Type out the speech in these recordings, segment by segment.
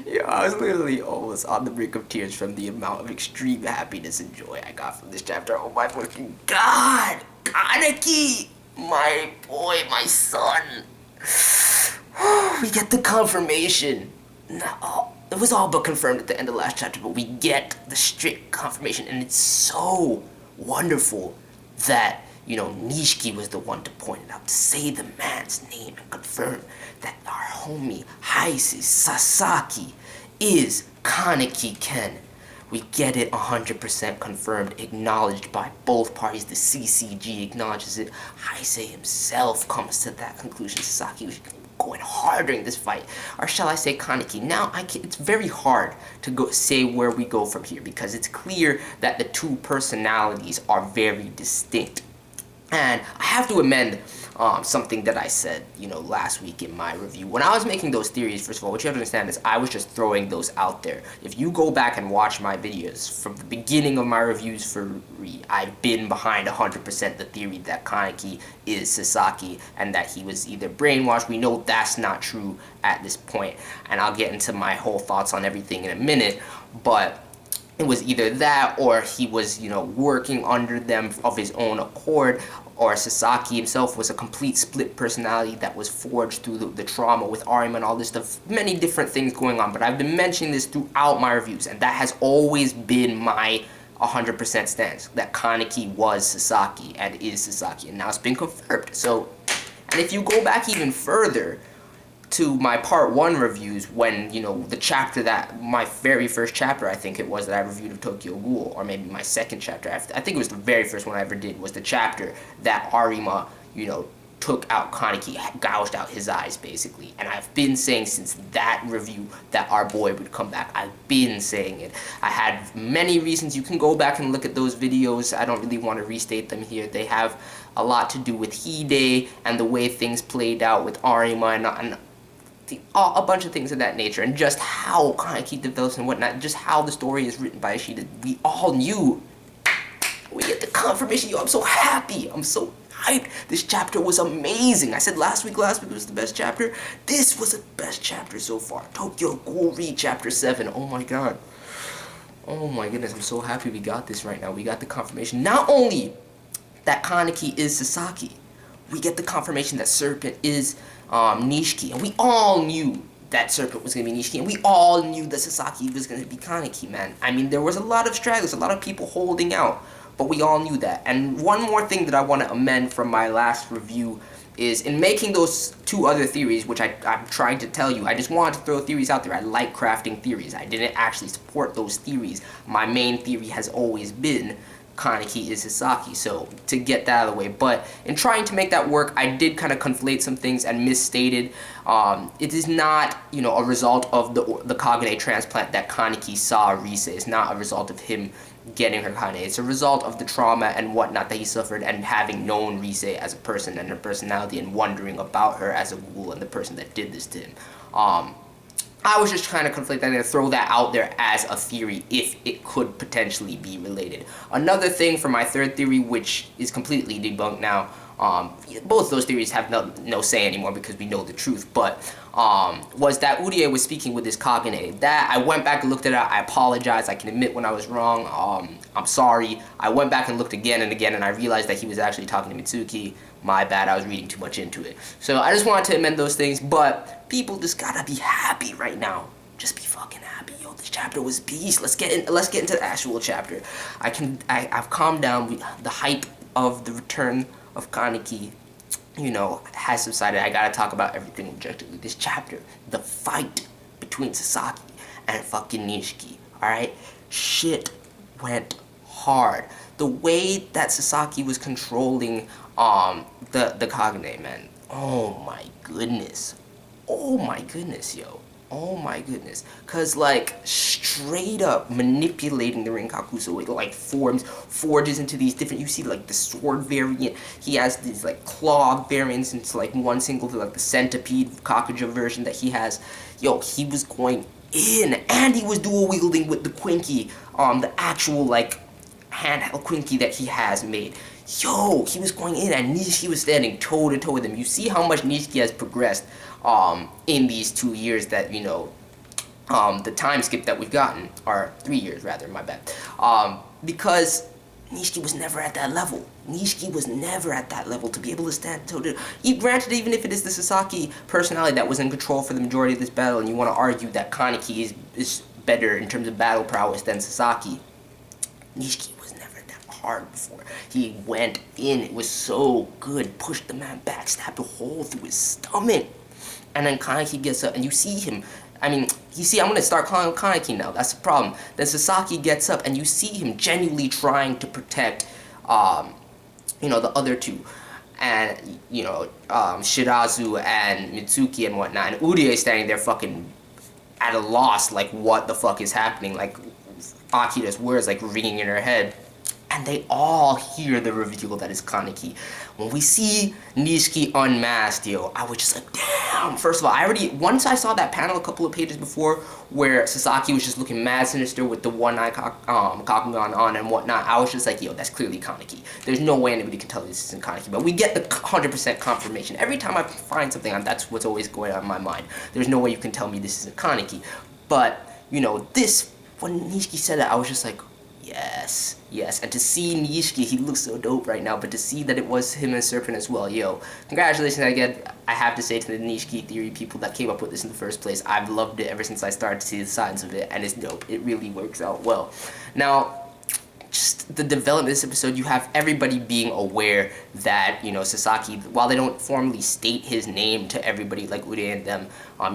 Yeah, I was literally almost on the brink of tears from the amount of extreme happiness and joy I got from this chapter. Oh my fucking god! Kaneki! My boy, my son! We get the confirmation. No, it was all but confirmed at the end of the last chapter, but we get the strict confirmation, and it's so wonderful that, you know, Nishiki was the one to point it out, to say the man's name and confirm that our homie YASSSSSSS Sasaki is Kaneki Ken. We get it 100% confirmed, acknowledged by both parties. The CCG acknowledges it. Heisei himself comes to that conclusion. Sasaki was going hard during this fight. Or shall I say Kaneki? Now, it's very hard to say where we go from here, because it's clear that the two personalities are very distinct. And I have to amend something that I said, you know, last week in my review. When I was making those theories, first of all, what you have to understand is I was just throwing those out there. If you go back and watch my videos from the beginning of my reviews for I've been behind 100% the theory that Kaneki is Sasaki and that he was either brainwashed. We know that's not true at this point, and I'll get into my whole thoughts on everything in a minute, but it was either that or he was, you know, working under them of his own accord, or Sasaki himself was a complete split personality that was forged through the trauma with Arima and all this stuff. Many different things going on, but I've been mentioning this throughout my reviews, and that has always been my 100% stance, that Kaneki was Sasaki and is Sasaki, and now it's been confirmed. So, and if you go back even further to my part 1 reviews, when, you know, the chapter that, my very first chapter I think it was that I reviewed of Tokyo Ghoul, or maybe my second chapter, I think it was the very first one I ever did, was the chapter that Arima, you know, took out Kaneki, gouged out his eyes, basically. And I've been saying since that review that our boy would come back. I've been saying it. I had many reasons. You can go back and look at those videos. I don't really want to restate them here. They have a lot to do with Hide and the way things played out with Arima and a bunch of things of that nature, and just how Kaneki develops and whatnot, just how the story is written by Ishida. We all knew. We get the confirmation. Yo, I'm so happy. I'm so hyped. This chapter was amazing. I said last week was the best chapter. This was the best chapter so far. Tokyo Ghoul chapter 7. Oh my god. Oh my goodness, I'm so happy we got this right now. We got the confirmation. Not only that Kaneki is Sasaki, we get the confirmation that Serpent is Nishiki, and we all knew that Serpent was going to be Nishiki, and we all knew that Sasaki was going to be Kaneki, man. I mean, there was a lot of stragglers, a lot of people holding out, but we all knew that. And one more thing that I want to amend from my last review is, in making those 2 other theories, which I'm trying to tell you, I just wanted to throw theories out there. I like crafting theories. I didn't actually support those theories. My main theory has always been Kaneki is Sasaki, so to get that out of the way. But in trying to make that work, I did kind of conflate some things and misstated. It is not, you know, a result of the Kagane transplant that Kaneki saw Rise. It's not a result of him getting her Kagane. It's a result of the trauma and whatnot that he suffered, and having known Rise as a person and her personality, and wondering about her as a ghoul and the person that did this to him. I was just trying to conflate that and throw that out there as a theory if it could potentially be related. Another thing for my third theory, which is completely debunked now, both those theories have no say anymore because we know the truth, but was that Urie was speaking with his Kagane. That, I went back and looked at it. I apologize. I can admit when I was wrong. I'm sorry. I went back and looked again and again, and I realized that he was actually talking to Mitsuki. My bad, I was reading too much into it. So I just wanted to amend those things, but people just gotta be happy right now. Just be fucking happy. Yo, this chapter was beast. Let's get into the actual chapter. I've calmed down. The hype of the return of Kaneki, you know, has subsided. I gotta talk about everything objectively. This chapter, the fight between Sasaki and fucking Nishiki, alright? Shit went hard. The way that Sasaki was controlling the Kagane, man. Oh my goodness. Oh my goodness, yo. Oh my goodness. Cause like straight up manipulating the Rinkaku, so it like forges into these different, you see like the sword variant, he has these like claw variants into like one single, like the centipede Kakuja version that he has. Yo, he was going in, and he was dual wielding with the Quinky, the actual like handheld Quinky that he has made. Yo, he was going in, and Nishiki was standing toe to toe with him. You see how much Nishiki has progressed in these 2 years that, you know, the time skip that we've gotten, or 3 years rather, my bad, because Nishiki was never at that level. Nishiki was never at that level to be able to stand toe to toe. Granted, even if it is the Sasaki personality that was in control for the majority of this battle, and you want to argue that Kaneki is better in terms of battle prowess than Sasaki, Nishiki was never that hard before. He went in, it was so good, pushed the man back, stabbed a hole through his stomach. And then Kaneki gets up, and you see him. I mean, you see, I'm going to start calling him Kaneki now. That's the problem. Then Sasaki gets up, and you see him genuinely trying to protect, the other two. And, Shirazu and Mitsuki and whatnot. And Urie is standing there fucking at a loss, like, what the fuck is happening? Like, Akira's words, like, ringing in her head. And they all hear the reveal that is Kaneki. When we see Nishiki unmasked, I was just like, damn! First of all, once I saw that panel a couple of pages before, where Sasaki was just looking mad sinister with the one-eye Kakugan on and whatnot, I was just like, that's clearly Kaneki. There's no way anybody can tell this isn't Kaneki, but we get the 100% confirmation. Every time I find something, that's what's always going on in my mind. There's no way you can tell me this isn't Kaneki. But, when Nishiki said that, I was just like, yes. And to see Nishiki, he looks so dope right now, but to see that it was him and Serpent as well, congratulations again, I have to say, to the Nishiki theory people that came up with this in the first place. I've loved it ever since I started to see the signs of it, and it's dope. It really works out well. Now, just the development of this episode, you have everybody being aware that, Sasaki, while they don't formally state his name to everybody like Urie and them,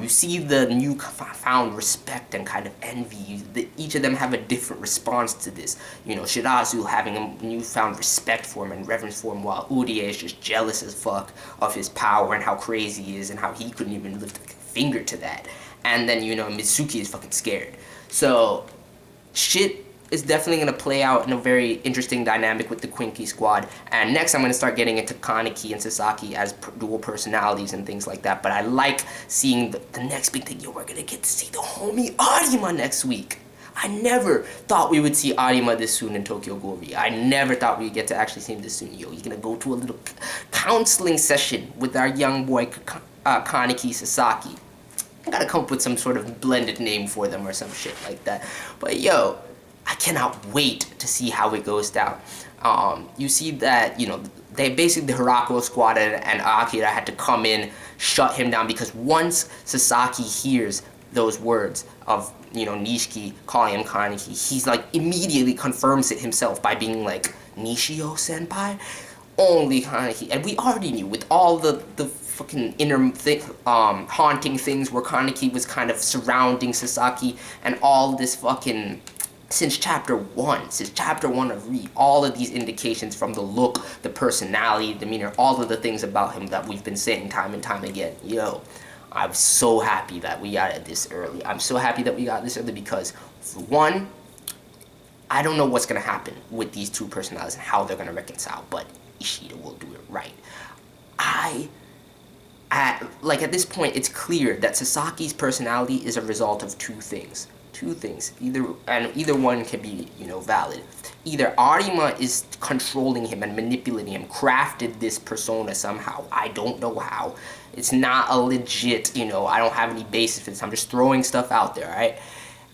you see the newfound respect and kind of envy. Each of them have a different response to this. Shirazu having a newfound respect for him and reverence for him, while Urie is just jealous as fuck of his power and how crazy he is and how he couldn't even lift a finger to that. And then, Mitsuki is fucking scared. So, shit is definitely going to play out in a very interesting dynamic with the Kaneki squad. And next I'm going to start getting into Kaneki and Sasaki as dual personalities and things like that. But I like seeing the next big thing. We're going to get to see the homie Arima next week. I never thought we would see Arima this soon in Tokyo Ghoul. I never thought we'd get to actually see him this soon. He's going to go to a little counseling session with our young boy Kaneki Sasaki. I got to come up with some sort of blended name for them or some shit like that. But I cannot wait to see how it goes down. You see that, they basically, the Hirako squad and Akira had to come in, shut him down, because once Sasaki hears those words of, Nishiki calling him Kaneki, he's like, immediately confirms it himself by being like, Nishio-senpai? Only Kaneki. And we already knew, with all the fucking inner haunting things where Kaneki was kind of surrounding Sasaki and all this fucking... Since chapter 1 of Re, all of these indications from the look, the personality, the demeanor, all of the things about him that we've been saying time and time again. I'm so happy that we got it this early. I'm so happy that we got this early because, for one, I don't know what's going to happen with these two personalities and how they're going to reconcile, but Ishida will do it right. At this point, it's clear that Sasaki's personality is a result of two things. Either one can be, valid. Either Arima is controlling him and manipulating him, crafted this persona somehow. I don't know how. It's not a legit, I don't have any basis for this. I'm just throwing stuff out there, right?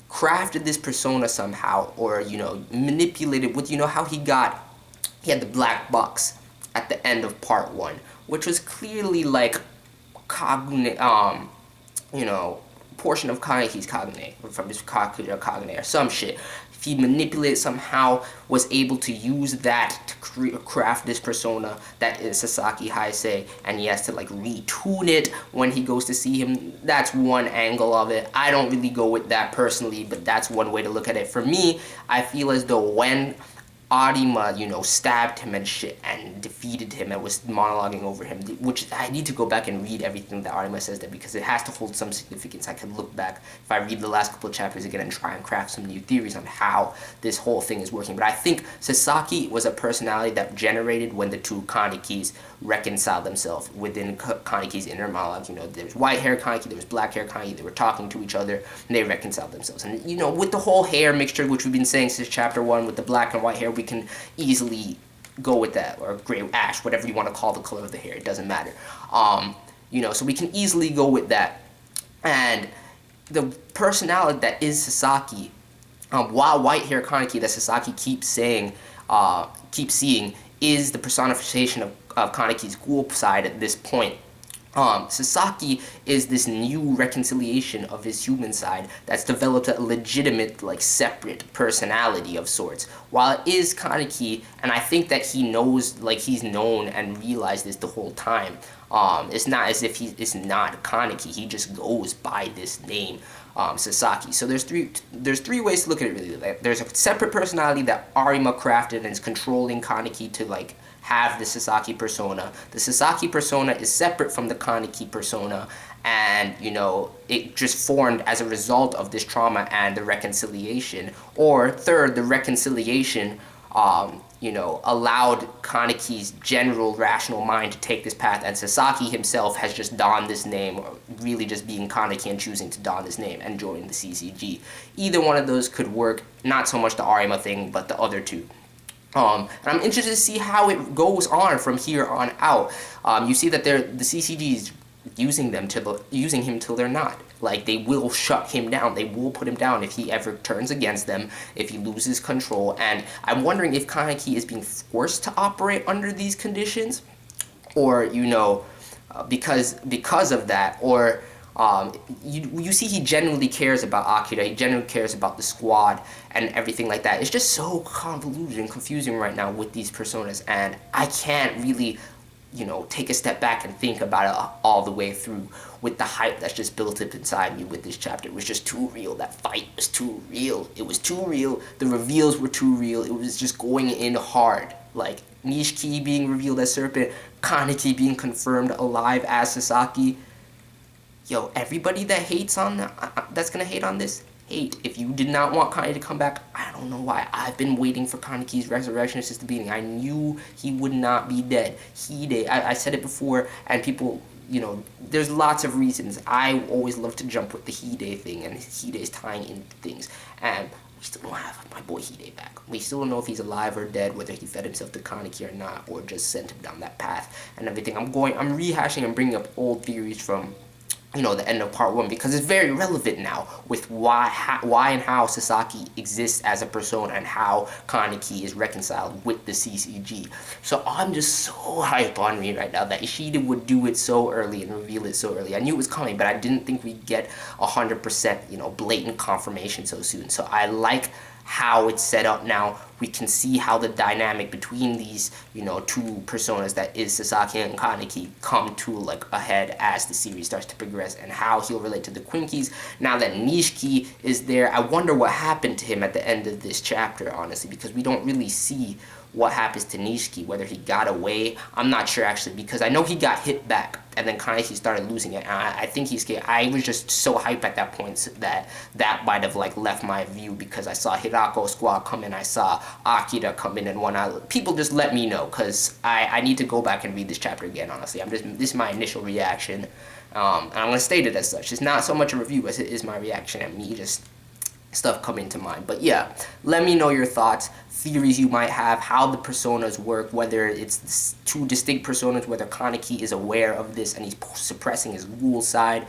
Crafted this persona somehow, or, manipulated with, how he had the black box at the end of part 1, which was clearly like Kagune, portion of Kaneki's Kagune, from his Kagune or some shit. If he manipulated somehow, was able to use that to craft this persona that is Sasaki Heisei, and he has to retune it when he goes to see him. That's one angle of it. I don't really go with that personally, but that's one way to look at it. For me, I feel as though when Arima, stabbed him and shit and defeated him and was monologuing over him, which I need to go back and read everything that Arima says there because it has to hold some significance. I can look back if I read the last couple of chapters again and try and craft some new theories on how this whole thing is working. But I think Sasaki was a personality that generated when the two Kanekis reconciled themselves within Kaneki's inner monologue. There was white hair Kaneki, there was black hair Kaneki, they were talking to each other, and they reconciled themselves. And, with the whole hair mixture, which we've been saying since chapter 1, with the black and white hair, we can easily go with that, or gray, ash, whatever you want to call the color of the hair, it doesn't matter. So we can easily go with that. And the personality that is Sasaki, while white hair Kaneki that Sasaki keeps seeing, is the personification of Kaneki's ghoul side at this point. Sasaki is this new reconciliation of his human side that's developed a legitimate, like, separate personality of sorts. While it is Kaneki, and I think that he knows, like, he's known and realized this the whole time. It's not as if he is not Kaneki. He just goes by this name, Sasaki. So there's three ways to look at it, really. There's a separate personality that Arima crafted and is controlling Kaneki to, like, have the Sasaki persona. The Sasaki persona is separate from the Kaneki persona, and, you know, it just formed as a result of this trauma and the reconciliation. Or third, the reconciliation, you know, allowed Kaneki's general rational mind to take this path, and Sasaki himself has just donned this name, really just being Kaneki and choosing to don this name and joining the CCG. Either one of those could work, not so much the Arima thing, but the other two. And I'm interested to see how it goes on from here on out. You see that the CCG is using him till they're not. Like, they will shut him down. They will put him down if he ever turns against them, if he loses control. And I'm wondering if Kaneki is being forced to operate under these conditions, or, you know, because of that, or you see he genuinely cares about Akira, he genuinely cares about the squad and everything like that. It's just so convoluted and confusing right now with these personas, and I can't really, you know, take a step back and think about it all the way through with the hype that's just built up inside me with this chapter. It was just too real. That fight was too real. It was too real. The reveals were too real. It was just going in hard. Like, Nishiki being revealed as Serpent, Kaneki being confirmed alive as Sasaki. Yo, everybody that hates on that's gonna hate on this, hate. If you did not want Kaneki to come back, I don't know why. I've been waiting for Kaneki's resurrection since the beginning. I knew he would not be dead. I said it before, and people, you know, there's lots of reasons. I always love to jump with the Hide thing, and Hide's tying into things. And we still don't have my boy Hide back. We still don't know if he's alive or dead, whether he fed himself to Kaneki or not, or just sent him down that path and everything. I'm rehashing and bringing up old theories from, you know, the end of part 1, because it's very relevant now with why and how Sasaki exists as a persona and how Kaneki is reconciled with the CCG. So I'm just so hype on me right now that Ishida would do it so early and reveal it so early. I knew it was coming, but I didn't think we'd get 100%, you know, blatant confirmation so soon. So I like how it's set up now. We can see how the dynamic between these, you know, two personas that is Sasaki and Kaneki come to, like, a head as the series starts to progress, and how he'll relate to the Quinkies. Now that Nishiki is there, I wonder what happened to him at the end of this chapter, honestly, because we don't really see what happens to Nishiki, whether he got away. I'm not sure, actually, because I know he got hit back, and then Kaneki started losing it, and I think he's scared. I was just so hyped at that point that might have, like, left my view, because I saw Hirako squad come in, I saw Akira come in, and people just let me know, because I need to go back and read this chapter again, honestly. This is my initial reaction, and I'm going to state it as such. It's not so much a review as it is my reaction and me just stuff coming to mind. But yeah, let me know your thoughts, theories you might have, how the personas work, whether it's two distinct personas, whether Kaneki is aware of this and he's suppressing his ghoul side,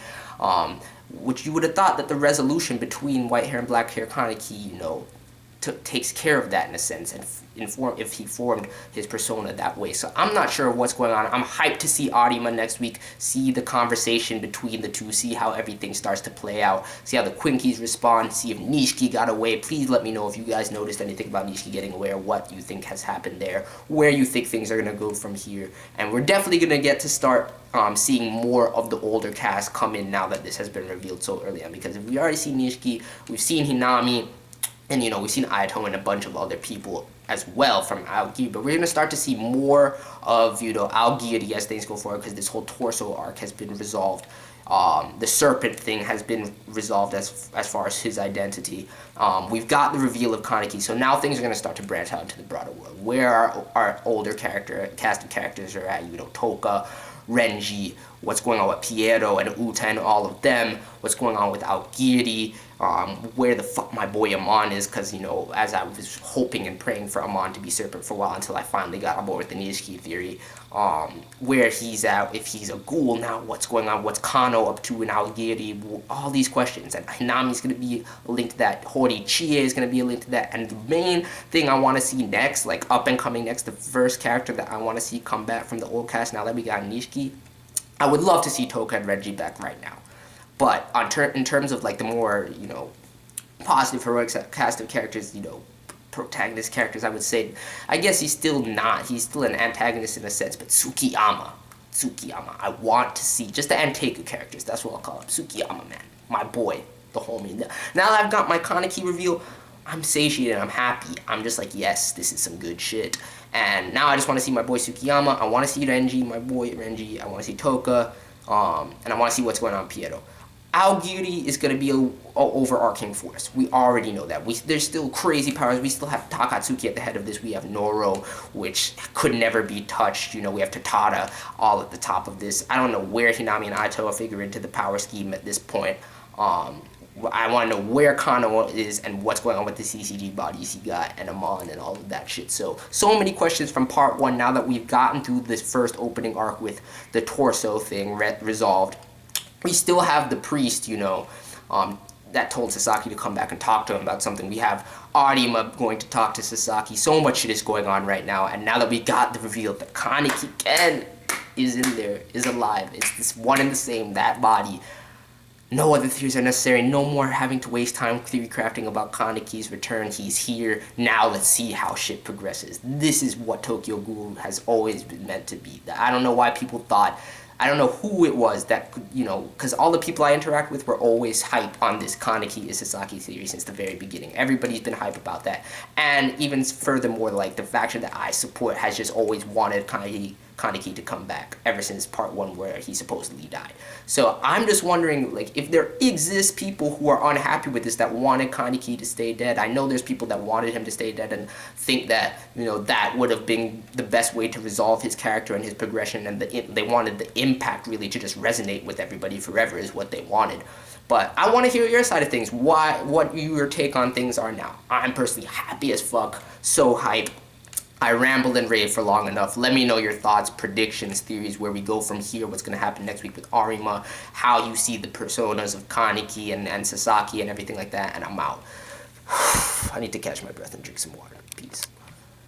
which you would have thought that the resolution between white hair and black hair Kaneki, you know, takes care of that in a sense, and if he formed his persona that way. So I'm not sure what's going on. I'm hyped to see Arima next week, see the conversation between the two, see how everything starts to play out, see how the Quinkies respond, see if Nishiki got away. Please let me know if you guys noticed anything about Nishiki getting away, or what you think has happened there, where you think things are going to go from here. And we're definitely going to get to start seeing more of the older cast come in now that this has been revealed so early on, because if we already seen Nishiki, we've seen Hinami, and, you know, we've seen Ayato and a bunch of other people as well from Aogiri, but we're going to start to see more of, you know, Aogiri as things go forward, because this whole torso arc has been resolved. The Serpent thing has been resolved as far as his identity. We've got the reveal of Kaneki, so now things are going to start to branch out into the broader world, where our older cast of characters are at, you know, Toka, Renji, what's going on with Piero and Uta and all of them, what's going on with Aogiri, where the fuck my boy Amon is, because, you know, as I was hoping and praying for Amon to be Serpent for a while until I finally got on board with the Nishiki theory, where he's at, if he's a ghoul now, what's going on, what's Kano up to in Aogiri, all these questions, and Hinami's going to be a link to that, Hori Chie is going to be a link to that, and the main thing I want to see next, like up and coming next, the first character that I want to see come back from the old cast now that we got Nishiki, I would love to see Toka and Renji back right now. But in terms of like the more, you know, positive heroic cast of characters, you know, protagonist characters, I would say, I guess he's still an antagonist in a sense, but Tsukiyama, I want to see, just the Anteiku characters, that's what I'll call him, Tsukiyama, man, my boy, the homie. Now that I've got my Kaneki reveal, I'm satiated, I'm happy, I'm just like, yes, this is some good shit. And now I just want to see my boy Tsukiyama, I want to see Renji, my boy Renji, I want to see Toka, and I want to see what's going on with Piero. Aogiri is going to be an overarching force. We already know that. There's still crazy powers. We still have Takatsuki at the head of this. We have Noro, which could never be touched. You know, we have Tatada all at the top of this. I don't know where Hinami and Aito figure into the power scheme at this point. I want to know where Kano is and what's going on with the CCG bodies he got and Amon and all of that shit. So many questions from part 1 now that we've gotten through this first opening arc with the torso thing resolved. We still have the priest, you know, that told Sasaki to come back and talk to him about something. We have Arima going to talk to Sasaki. So much shit is going on right now. And now that we got the reveal that Kaneki Ken is in there, is alive. It's this one and the same, that body. No other theories are necessary. No more having to waste time theory crafting about Kaneki's return. He's here. Now let's see how shit progresses. This is what Tokyo Ghoul has always been meant to be. I don't know why people thought, I don't know who it was that, you know, because all the people I interact with were always hype on this Kaneki is Sasaki theory since the very beginning. Everybody's been hype about that. And even furthermore, like, the faction that I support has just always wanted Kaneki to come back ever since part 1 where he supposedly died. So I'm just wondering, like, if there exists people who are unhappy with this that wanted Kaneki to stay dead. I know there's people that wanted him to stay dead and think that, you know, that would have been the best way to resolve his character and his progression, and they wanted the impact really to just resonate with everybody forever is what they wanted. But I want to hear your side of things, what your take on things are now. I'm personally happy as fuck, so hyped. I rambled and raved for long enough. Let me know your thoughts, predictions, theories, where we go from here, what's going to happen next week with Arima, how you see the personas of Kaneki and Sasaki and everything like that, and I'm out. I need to catch my breath and drink some water. Peace.